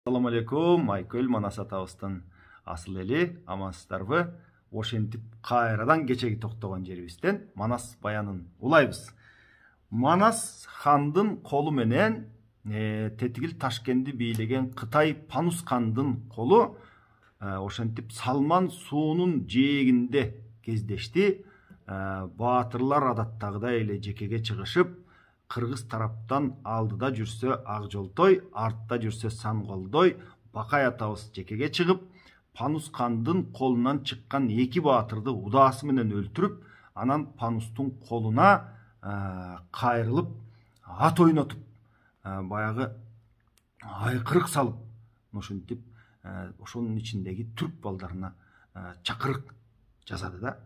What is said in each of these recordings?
Assalamu alaikum, Айкөл Манас атабыздын асыл эли, амансыздарбы? Ошентип кайрадан кечеги токтогон жерибизден Манас баянын улайбыз. Манас хандын колу менен тетигил Ташкентти бийлеген Кытай Панус хандын колу ошентип Салман суунун жээгинде кездешти. Баатырлар адаттагыдай эле жекеге чыгышып, Кыргыз тараптан алдыда жүрсө Акжолтой, артта жүрсө Санголдой, Бакай атабыз жекеге чыгып, Панус хандын колунан чыккан эки баатырды удаасы менен өлтүрүп, анан Панустун колуна кайрылып, ат ойнотуп, баягы айкырык салып, ошентип ошонун ичиндеги түрк балдарына чакырык жасады да.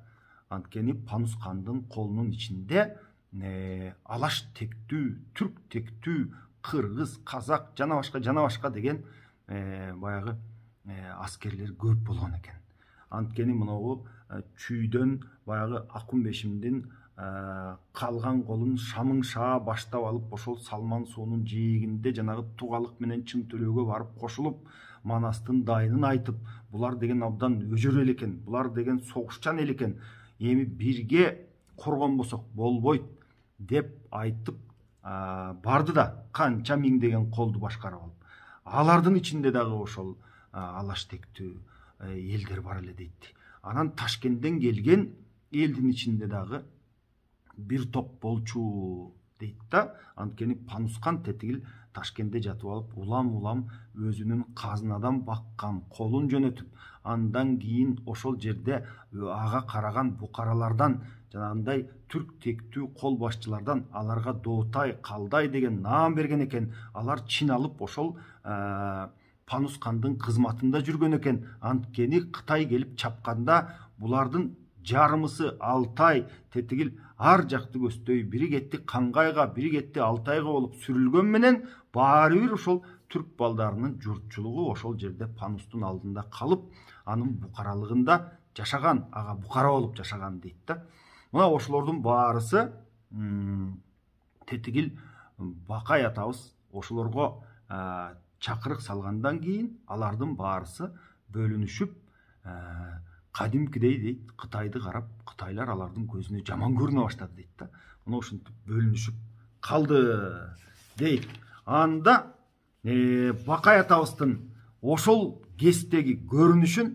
Анткени Панус хандын колунун ичинде алаш тектүү, түрк тектүү, кыргыз, казак, жана башка деген баягы аскерлер көп болгон экен. Анткени мынау чүйдөн баягы Акунбешимдин калган колун Шамың шаа баштап алып, ошол Салман суунун жээгинде жанагы тугалык менен чын төлөөгө барып кошулуп, Манастын дайынын айтып, булар деген абдан өжөр эл экен, булар деген согушчан эл экен, эми бирге коргонбосок болбойт деп айтып барды да канча миңдеген колду башкарып алып. Алардын ичинде дагы ошол алаш тектүү элдер бар эле дейт. Анан Ташкенттен келген элдин ичинде дагы бир топ болчу дейт да. Анткени Панус хан тетигил Ташкентте жатып алып, улам өзүнүн казынадан баккан колун жөнөтүп, андан кийин ошол жерде ага караган букаралардан, жанагындай түрк тектүү кол башчылардан аларга Доотай, Калдай деген наам берген экен. Алар чин алып ошол Панус хандын кызматында жүргөн экен. Анткени Кытай келип чапканда булардын жарымысы Алтай, тетигил ар жакты көздөй, бири кетти Кангайга, бири кетти Алтайга болуп сүрүлгөн менен, баары бир ошол түрк балдарынын журтчулугу ошол жерде Панустун алдында калып, анын букаралыгында жашаган, ага букара болуп жашаган дейт да. Мына ошолордун баарысы тетигил Бакай атабыз ошолорго чакырык салгандан кийин алардын баарысы бөлүнүшүп, кадимкидей дейт, Кытайды карап, кытайлар алардын көзүнө жаман көрүнө баштады дейт да. Мына ошентип бөлүнүшүп калды дейт. Анда Бакай атабыздын ошол кездеги көрүнүшүн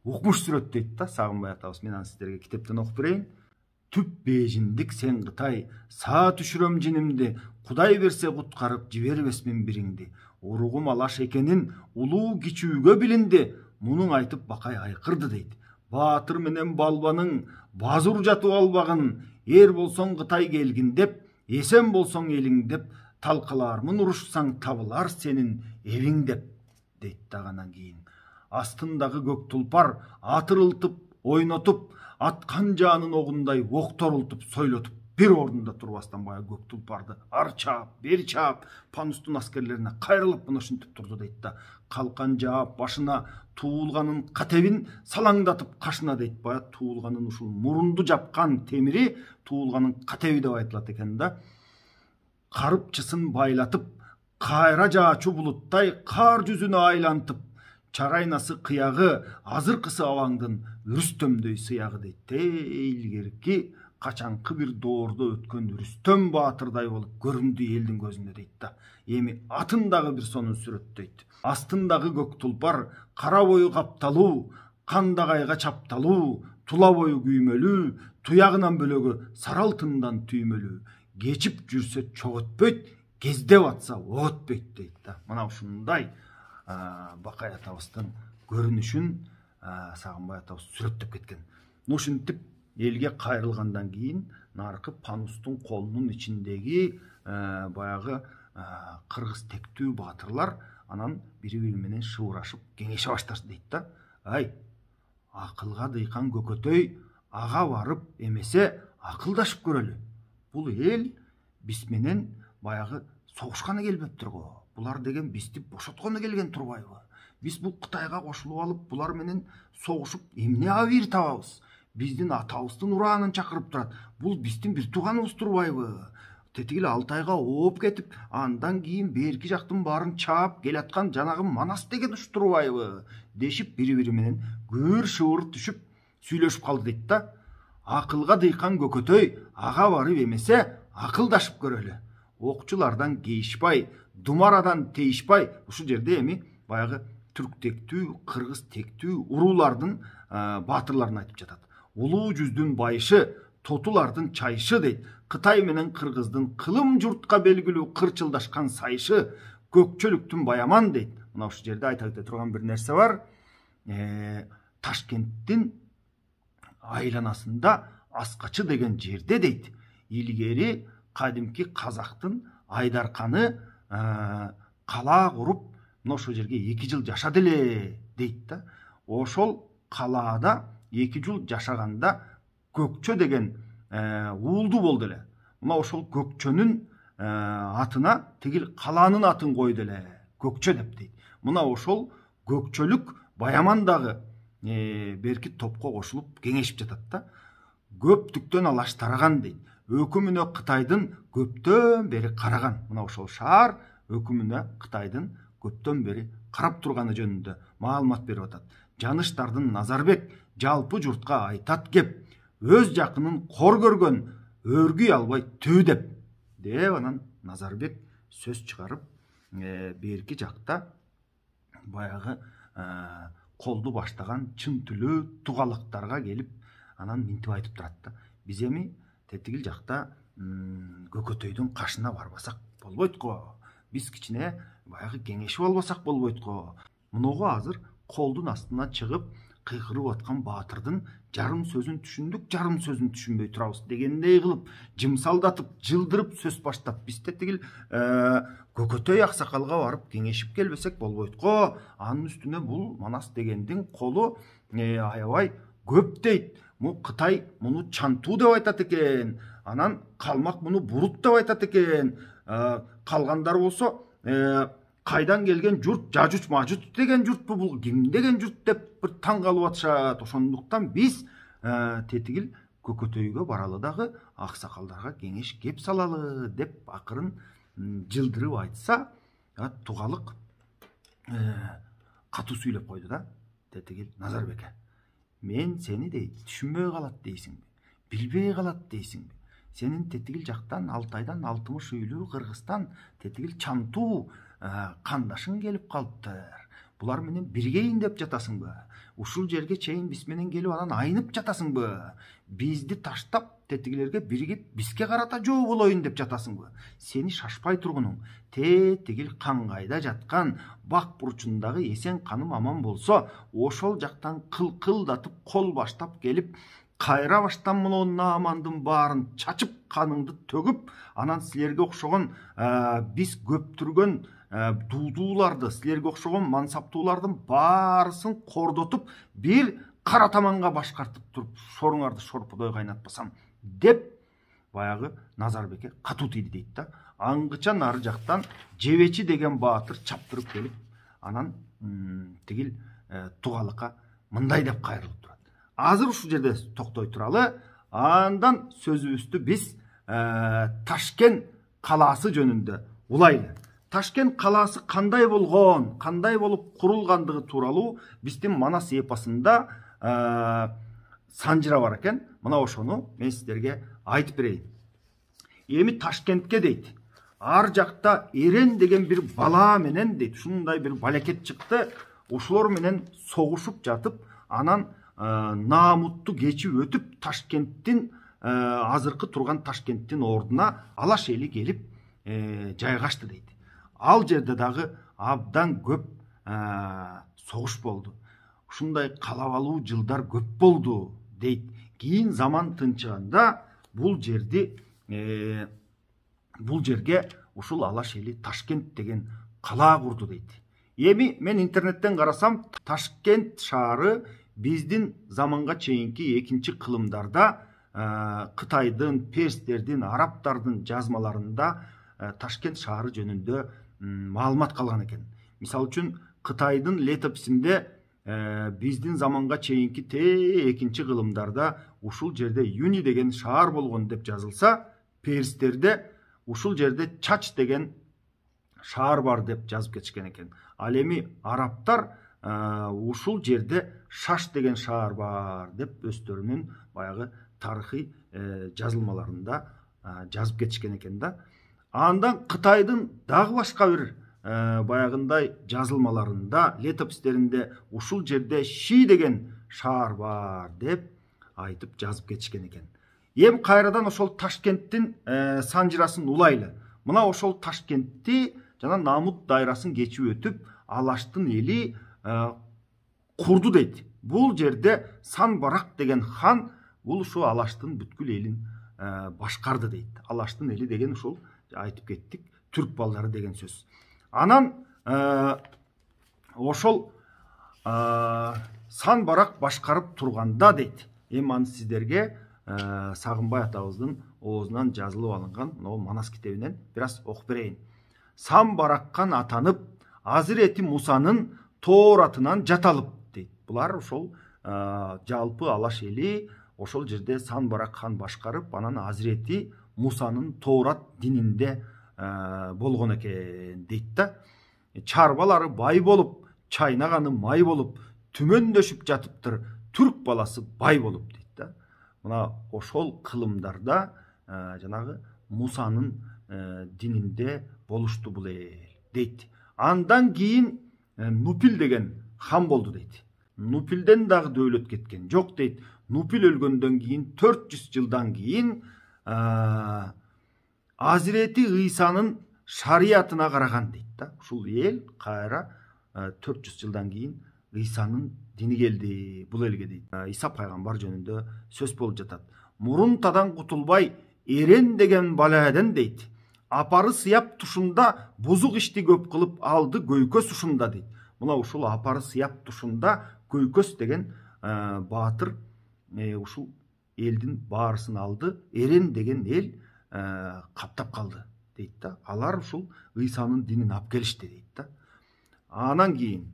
укмуш сүрөттөйт да Сагынбай атабыз. Мен аны сиздерге китептен окуп берейин. Түп бежиндик сен Кытай, саа түшүрөм жинимди, Кудай берсе куткарып жибербесмин бириңди. Уругум алаш экенин улуу кичүүгө билинди, мунун айтып Бакай айкырды дейт. Баатыр менен балбанын базур жатып албагын, эр болсоң Кытай келгин деп, эсен болсоң элиң деп, талкалармын урушсаң табылар сенин элиң деп дейт даганан кийин. Астындагы көк тулпар атырылтып, ойнотуп, аткан жанын огундай окторултуп, сойлотуп, бир ордунда турбастан баягы көк тулпарды ар чаап, бери чаап, Панустун аскерлерине кайрылып мына ушинтип турду дейт да. Калкан жаап башына туулганын катебин салаңдатып кашына дейт. Баягы туулганын ушул мурунду жапкан темири туулганын катеби деп айтылат экен да. Карыпчысын байлатып, кайра жаачу булуттай кар жүзүнө айлантып, чарайнасы кыягы, азыркысы абаңдын Рүстөмдөй сыягы дейт. Илгерки качанкы бир доордо өткөн Рүстөм баатырдай болуп көрүндү элдин көзүнө дейт да. Эми атындагы бир сонун сүрөттөйт. Астындагы көк тулпар кара бою капталуу, кандагайга чапталуу, тула бою күймөлүү, туягынан бөлөгү сары алтындан түймөлүү. Кечип жүрсө чок өтпөйт, кездеп атса ок өтпөйт дейт да. Мына ушундай Бакай атабыздын көрүнүшүн Сагынбай атабыз сүрөттөп кеткен. Ушинтип элге кайрылгандан кийин наркы Панустун колунун ичиндеги баягы кыргыз тектүү баатырлар анан бири-бири менен шыбырашып кеңеше башташты дейт да. Ай, акылга дыйкан көкөтөй, ага барып эмесе акылдашып көрөлү. Бул эл биз менен баягы согушканы келбептир го. Булар деген бизди бошоткону келген турбайбы? Биз бул Кытайга кошулуп алып, булар менен согушуп эмне абийир табабыз? Биздин атабыздын ураанын чакырып турат. Бул биздин бир тууганыбыз турбайбы? тетигил Алтайга ооп кетип, андан кийин берки жактын баарын чаап келаткан жанагы Манас деген уш турбайбы дешип бири бири менен көр шыбыр түшүп сүйлөшүп калды дейт да. Акылга дыйкан Көкөтөй ага барып эмесе акылдашып көрөлү. Окчулардан кейишпай, думарадан тейишпай, ушул жерде эми баягы түрк тектүү, кыргыз тектүү уруулардын баатырларын айтып жатат. Улуу жүздүн байышы, тотулардын чайшы дейт. Кытай менен кыргыздын кылым журтка белгилүү кырчылдашкан сайышы, көкчөлүктүн баяман дейт. Мына ушул жерде айта кете турган бир нерсе бар. Ташкенттин айланасында Аскачы деген жерде дейт, илгери кадимки казактын Айдарканы кала куруп, мына ошол жерге 2 жыл жашады эле дейт да. Ошол калаада 2 жыл жашаганда Көкчө деген уулду болду эле. Мына ошол Көкчөнүн атына тигил калаанын атын койду эле, Көкчө деп дейт. Мына ошол көкчөлүк баямандагы берки топко кошулуп кеңешип жатат да. Көптүктөн алаш тараган дейт. Өкүмүнө Кытайдын көптөн бери караган. Мына ошол шаар өкүмүнө Кытайдын көптөн бери карап турганы жөнүндө маалымат берип атат. Жаныштардын Назарбек жалпы журтка айтат кеп, өз жакынын кор көргөн өргүй албай түү деп анан Назарбек сөз чыгарып, берки жакта баягы колду баштаган чын түлөө тугалыктарга келип анан минтип айтып турат да. Биз эми тетигил жакта Көкөтөйдүн кашына барбасак болбойт го. Биз кичине баягы кеңешип албасак болбойт го. Мунуга азыр колдун астына чыгып кыйкырып аткан баатырдын жарым сөзүн түшүндүк, жарым сөзүн түшүнбөй турабыз дегендей кылып, жымсалдатып, жылдырып сөз баштап, биз тетигил Көкөтөй аксакалга барып кеңешип келбесек болбойт го. Анын үстүнө бул Манас дегендин колу аябай көп дейт. Кытай муну чантуу деп айтат экен. Анан Калмак муну бурут деп айтат экен. Калгандар болсо кайдан келген журт, Жажуч Мажуч деген журтпу, бул ким деген журт деп бир таң калып атышат. Ошондуктан биз тетигил Көкөтөйгө баралы дагы аксакалдарга кеңеш кеп салалы деп акырын жылдырып айтса, тугалык катуу сүйлөп койду да тетигил Назарбекке. Мен сени дейт, түшүнбөй калат дейсиңби, билбей калат дейсиңби? Сенин тетигил жактан Алтайдан 60 үйлүү Кыргызстан тетигил чантуу кандашың келип калыптыр. Булар менен биргейин деп жатасыңбы? Ушул жерге чейин биз менен келип анан айнып жатасыңбы? Бизди таштап тетигилерге биригип бизге карата жоо болоюн деп жатасыңбы? Сени шашпай тургунуң тетигил каңгайда жаткан бак бурчундагы эсен каным аман болсо, ошол жактан кылкылдатып кол баштап келип кайра баштан мына наамандын баарын чачып каныңды төгүп, анан силерге окшогон биз көптүргөн дуудууларды, силерге окшогон мансаптуулардын баарысын кордотуп, бир кара таманга башкартып туруп, соруңарды шорпудой кайнатпасам деп баягы Назарбекке катуу тийди дейт да. Аңгыча нары жактан Жебечи деген баатыр чаптырып келип, анан тигил тугалыкка мындай деп кайрылып турат. Азыр ушул жерде токтой туралы, андан сөзүбүздү биз Ташкент калаасы жөнүндө улайлы. Ташкент калаасы кандай болгон, кандай болуп курулгандыгы тууралуу биздин Манас эпосунда санжыра бар экен. Мына ошону мен сиздерге айтып берейин. Эми Ташкентке дейт, ар жакта Эрен деген бир бала менен дейт, ушундай бир балекет чыкты. Ошолор менен согушуп жатып, анан наамутту кечип өтүп, Ташкенттин азыркы турган Ташкенттин ордуна алаш эли келип жайгашты дейт. Ал жерде дагы абдан көп согуш болду. Ушундай калабалуу жылдар көп болду дейт. Кийин заман тынчыганда бул жерге ушул алаш эли Ташкент деген кала курду дейт. Эми мен интернеттен карасам, Ташкент шаары биздин заманга чейинки экинчи кылымдарда Кытайдын, перстердин, араптардын жазмаларында Ташкент шаары жөнүндө маалымат калган экен. Мисалы үчүн Кытайдын летописинде биздин заманга чейинки экинчи кылымдарда ушул жерде Юни деген шаар болгон деп жазылса, перстерде ушул жерде Чач деген шаар бар деп жазып кетишкен экен. Ал эми арабтар ушул жерде Шаш деген шаар бар деп өздөрүнүн баягы тарыхый жазылмаларында жазып кетишкен экен да. Андан Кытайдын дагы башка бир баягындай жазылмаларында, летопистеринде ушул жерде Ши деген шаар бар деп айтып жазып кетишкен экен. Эми кайрадан ошол Ташкенттин санжырасын улайлы. Мына ошол Ташкентти жана Намут дайрасын кечип өтүп, Алаштын эли курду дейт. Бул жерде Санбарак деген хан бул ушу Алаштын бүткүл элин башкарды дейт. Алаштын эли деген ушул айтып кеттик, түрк балдары деген сөз. Анан ошол Санбарак башкарып турганда дейт. Эми аны сиздерге Сагынбай атабыздын оозунан жазылып алынган могу Манас китебинен бир аз окуп берейин. Санбараккан атанып, Азирети Мусанын тооратынан жаталып дейт. Булар ошол жалпы Алаш эли ошол жерде Санбарак хан башкарып, анан Азирети Мусанын тоорат дининде болгон экен дейт да. Чарбалары бай болуп, чайнаганы май болуп, түмөндөшүп жатыптыр, түрк баласы бай болуп дейт да. Мына ошол кылымдарда жанагы Мусанын дининде болушту бул эл дейт. Андан кийин Нупил деген хан болду дейт. Нупилден дагы дөөлөт кеткен жок дейт. Нупил өлгөндөн кийин 400 жылдан кийин Азирети Ыйсанын шариятына караган дейт да. Ушул эл кайра 400 жылдан кийин Ыйсанын дини келди бул элге дейт. Иса пайгамбар жөнүндө сөз болуп жатат. Мурунтадан кутулбай эрен деген баладан дейт. Апары сыяп тушунда бузук ишти көп кылып алды Көйкөс ушунда дейт. Мына ушул апары сыяп тушунда Көйкөс деген баатыр ушул элдин баарысын алды. Эрен деген эл каптап калды дейт да. Алар ушул Ыйсанын динин алып келишти дейт да. Анан кийин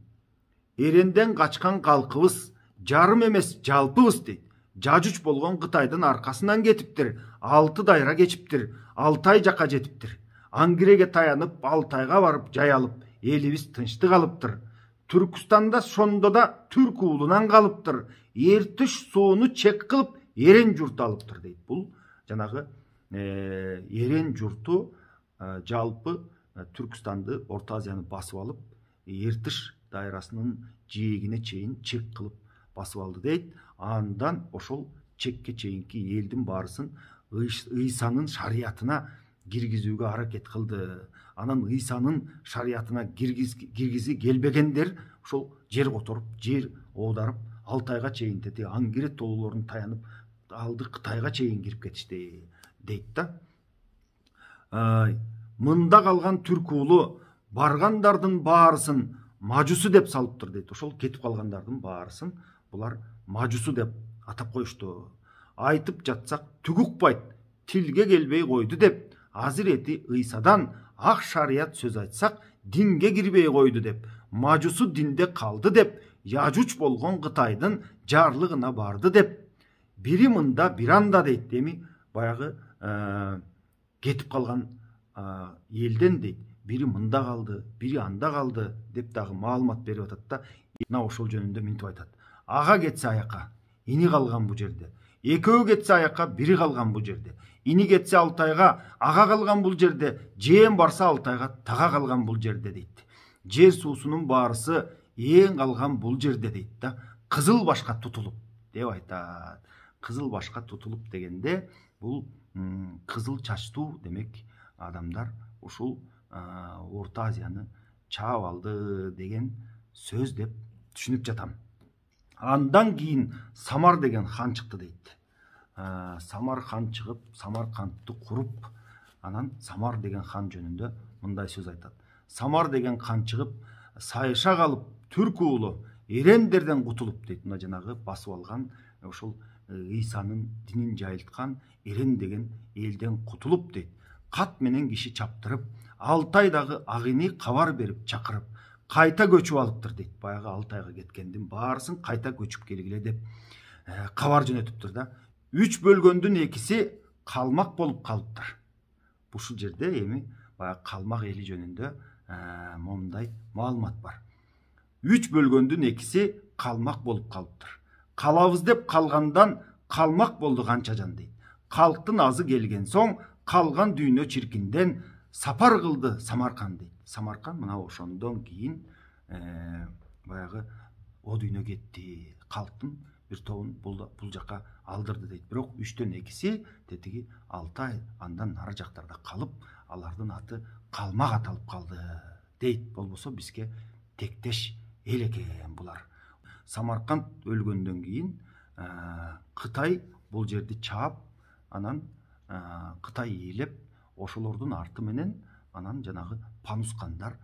Эренден качкан калкыбыз жарым эмес жалпыбыз дейт. Жажуч болгон Кытайдын аркасынан кетиптир. 6 дайра кечиптир. Алтай жака жетиптир. Аңгиреге таянып, Алтайга барып жаялып, элибиз тынчтык алыптыр. Түркүстанда шондо да түрк уулунан калыптыр. Эртиш сууну чек кылып, Эрен журту алыптыр дейт. Бул жанагы Эрен журту жалпы Түркүстанды, Орто Азияны басып алып, Эртиш дайрасынын жээгине чейин чек кылып басып алды дейт. Андан ошол чекке чейинки элдин баарысын Ыйсанын шариятына киргизүүгө аракет кылды. Анан Ыйсанын шариятына киргизи келбегендер ошол жер которуп, жер оодарып, Алтайга чейин деди, Аңгире тоолорун таянып алды, Кытайга чейин кирип кетишти дейт да. Мында калган түрк уулу баргандардын баарысын мажусу деп салыптыр дейт. Ошол кетип калгандардын баарысын булар мажусу деп атап коюшту. Айтып жатсак түк укпайт, тилге келбей койду деп, Азирети Ыйсадан ак шарият сөз айтсак динге кирбей койду деп, мажусу динде калды деп, Яжуч болгон Кытайдын жарлыгына барды деп, бири мында бир анда дейт. Эми баягы кетип калган элден дейт, бири мында калды, бири анда калды деп дагы маалымат берип атат да. Мына ошол жөнүндө мынтип айтат. Ага кетсе аяка, ини калган бул жерде. Экөө кетсе аяка, бири калган бул жерде. Ини кетсе Алтайга, ага калган бул жерде. Жээн барса Алтайга, тага калган бул жерде дейт. Жер суусунун баарысы эң калган бул жерде дейт да. Кызыл башка тутулуп деп айтат. Кызыл башка тутулуп дегенде бул кызыл чачтуу демек адамдар ушул Орто Азияны чаап алды деген сөз деп түшүнүп жатам. Андан кийин Самар деген хан чыкты дейт. Самар хан чыгып, Самаркандты куруп, анан Самар деген хан жөнүндө мындай сөз айтат. Самар деген хан чыгып, сайыша калып, түрк уулу эрендерден кутулуп дейт. Мына жанагы басып алган ошол Ыйсанын динин жайылткан Эрен деген элден кутулуп дейт. Кат менен киши чаптырып, Алтайдагы агыны кабар берип чакырып, кайта көчүп алыптыр дейт. Баягы Алтайга кеткендин баарысын кайта көчүп келгиле деп кабар жөнөтүптүр да. 3 бөлгөндүн экиси калмак болуп калыптыр. ушул жерде эми баягы калмак эли жөнүндө момундай маалымат бар. 3 бөлгөндүн 2си калмак болуп калыптыр. Калабыз деп калгандан калмак болду канча жан дейт. Калктын азы келген соң калган дүйнө чиркинден сапар кылды Самаркан дейт. Самаркан мына ошондон кийин баягы о дүйнө кетти. Калктын бир тобун бул жака алдырды дейт. Бирок 3төн 2си тетиги Алтай андан нары жактарда калып, алардын аты калмак аталып калды дейт. Болбосо бизге тектеш эл экен булар. Самарканд өлгөндөн кийин Кытай бул жерди чаап, анан Кытай ээлеп, ошолордун арты менен анан жанагы Панускандар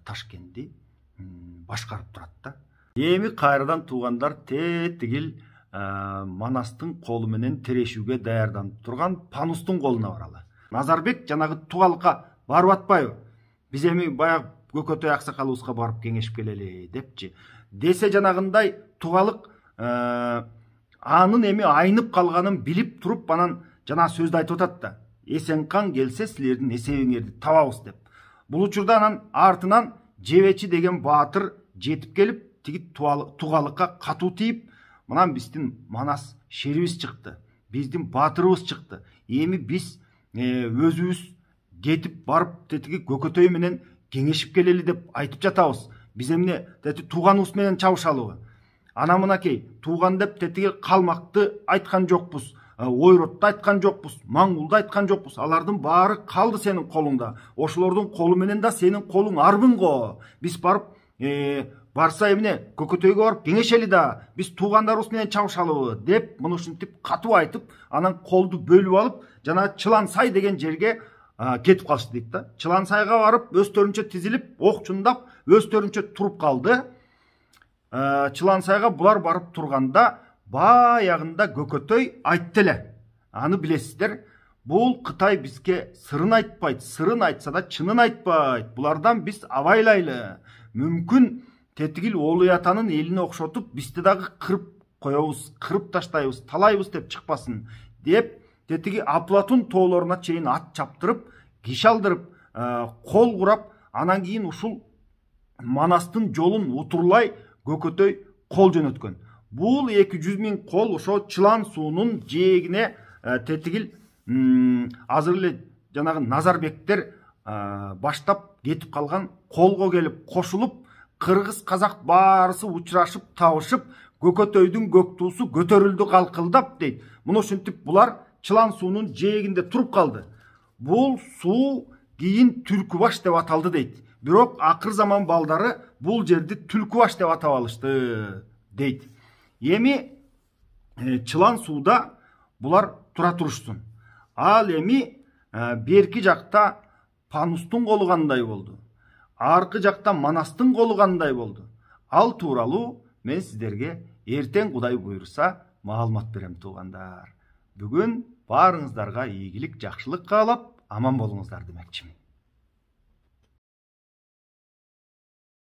Ташкентти башкарып турат да. Эми кайрадан туугандар тетигил Манастын колу менен терешүүгө даярданып турган Панустун колуна баралы. Назарбек жанагы Тугалыкка барып атпайбы? Биз эми баягы Көкөтөй аксакалыбызга барып кеңешип келели депчи. Десе жанагындай Тугалык анын эми айнып калганын билип туруп анан жана сөздү айтып атат да. Эсенкан келсе силердин эсебиңерди табабыз деп. Бул учурда анан артынан Жебечи деген баатыр жетип келип, тиги Тугалыкка катуу тийип, мынан биздин Манас шерибиз чыкты, биздин баатырыбыз чыкты. Эми биз өзүбүз кетип барып тетиги Көкөтөй менен кеңешип келели деп айтып жатабыз. Биз эмне тууганыбыз менен чабышалыбы? Ана мынакей тууган деп тетиги Калмакты айткан жокпуз, Ойротду айткан жокпуз, Маңгулду айткан жокпуз. Алардын баары калды сенин колуңда. Ошолордун колу менен да сенин колуң арбын го. Биз барып барса эмне Көкөтөйгө барып кеңешели да, биз туугандарыбыз менен чабышалыбы деп муну ушинтип катуу айтып, анан колду бөлүп алып, жана Чылансай деген жерге кетип калышты дейт да. Чылансайга барып өстөрүнчө тизилип, ок чундап өстөрүнчө туруп калды. Чылансайга булар барып турганда баягында Көкөтөй айтты эле. Аны билесиздер. Бул Кытай бизге сырын айтпайт, сырын айтса да чынын айтпайт. Булардан биз абайлайлы. Мүмкүн тетигил Олуй атанын элине окшотуп, бизди дагы кырып коебуз, кырып таштайбыз, талайбыз деп чыкпасын деп, тетиги Аплатун тоолоруна чейин ат чаптырып, киши алдырып, кол курап, анан кийин ушул Манастын жолун утурлай Көкөтөй кол жөнөткөн. Бул 200 000 кол ошо Чылан суунун жээгине тетигил азыр эле жанагы Назарбектер баштап кетип калган колго келип кошулуп, кыргыз казак баарысы учурашып, табышып, Көкөтөйдүн көк туусу көтөрүлдү калкылдап дейт. Муну ушинтип булар Чылан суунун жээгинде туруп калды. Бул суу кийин Түлкүбаш деп аталды дейт. Бирок акыр заман балдары бул жерди Түлкүбаш деп атап алышты дейт. Эми Чылан сууда булар тура турушсун. Ал эми берки жакта Панустун колу кандай болду? Аркы жакта Манастын колу кандай болду? Ал тууралуу мен сиздерге эртең Кудай буйруса маалымат берем туугандар. Бүгүн баарыңыздарга ийгилик, жакшылык каалап, аман болуңуздар демекчимин.